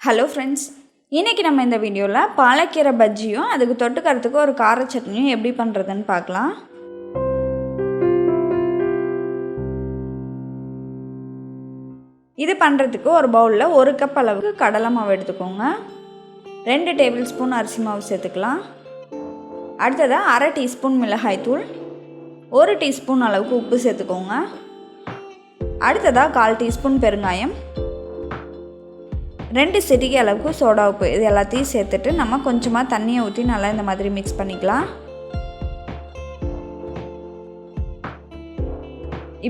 Hello friends, இன்றைக்கி நம்ம இந்த வீடியோவில் பாலக்கீரை பஜ்ஜியும் அதுக்கு தொட்டுக்கிறதுக்கு ஒரு கார சட்னியும் எப்படி பண்ணுறதுன்னு பார்க்கலாம். இது பண்ணுறதுக்கு ஒரு பவுலில் 1 கப் அளவுக்கு கடலை மாவு எடுத்துக்கோங்க. 2 டேபிள் ஸ்பூன் அரிசி மாவு சேர்த்துக்கலாம். அடுத்ததாக 1/2 டீஸ்பூன் மிளகாய்த்தூள், 1 டீஸ்பூன் அளவுக்கு உப்பு சேர்த்துக்கோங்க. அடுத்ததாக 1/4 டீஸ்பூன் பெருங்காயம், 2 சிட்டிகை அளவுக்கு சோடா உப்பு, இது எல்லாத்தையும் சேர்த்துட்டு நம்ம கொஞ்சமாக தண்ணியை ஊற்றி நல்லா இந்த மாதிரி மிக்ஸ் பண்ணிக்கலாம்.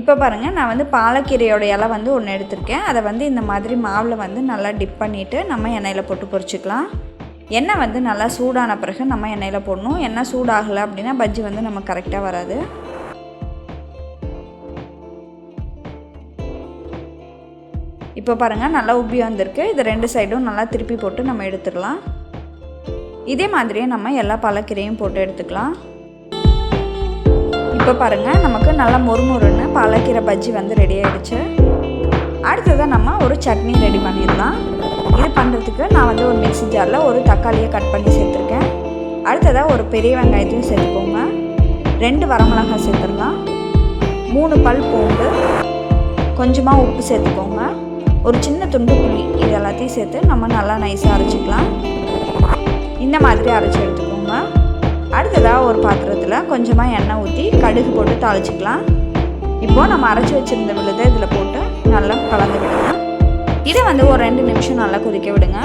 இப்போ பாருங்கள், நான் பாலக்கீரையோட இலை ஒன்று எடுத்திருக்கேன். அதை இந்த மாதிரி மாவில் நல்லா டிப் பண்ணிவிட்டு நம்ம எண்ணெயில் போட்டு பொரிச்சிக்கலாம். எண்ணெய் நல்லா சூடான பிறகு நம்ம எண்ணெயில் போடணும். எண்ணெய் சூடாகலை அப்படின்னா பஜ்ஜி நம்ம கரெக்டாக வராது. இப்போ பாருங்கள், நல்லா உப்பி வந்திருக்கு. இது 2 சைடும் நல்லா திருப்பி போட்டு நம்ம எடுத்துடலாம். இதே மாதிரியே நம்ம எல்லா பாலக்கீரையும் போட்டு எடுத்துக்கலாம். இப்போ பாருங்கள், நமக்கு நல்லா மொறுமொறுன்னு பாலக்கீரை பஜ்ஜி ரெடி ஆகிடுச்சு. அடுத்ததாக நம்ம ஒரு சட்னி ரெடி பண்ணிடலாம். இது பண்ணுறதுக்கு நான் ஒரு மிக்ஸி ஜாரில் ஒரு தக்காளியை கட் பண்ணி சேர்த்துருக்கேன். அடுத்ததாக ஒரு பெரிய வெங்காயத்தையும் சேர்த்துக்கோங்க. 2 வரமிளகாய் சேர்த்துடலாம். 3 பல் பூண்டு, கொஞ்சமாக உப்பு சேர்த்துக்கோங்க. ஒரு சின்ன துண்டு புளி, இது எல்லாத்தையும் சேர்த்து நம்ம நல்லா நைஸாக அரைச்சிக்கலாம். இந்த மாதிரி அரைச்சி எடுத்துக்கோங்க. அடுத்ததாக ஒரு பாத்திரத்தில் கொஞ்சமாக எண்ணெய் ஊற்றி கடுகு போட்டு தாளிச்சிக்கலாம். இப்போது நம்ம அரைச்சி வச்சுருந்த விழுதை இதில் போட்டு நல்லா கலந்து விடுங்க. இதை ஒரு 2 நிமிஷம் நல்லா கொதிக்க விடுங்க.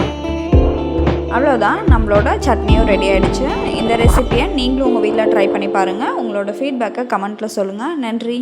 அவ்வளோதான், நம்மளோட சட்னியும் ரெடி ஆகிடுச்சு. இந்த ரெசிப்பியை நீங்களும் உங்கள் வீட்டில் ட்ரை பண்ணி பாருங்கள். உங்களோட ஃபீட்பேக்கை கமெண்ட்டில் சொல்லுங்கள். நன்றி.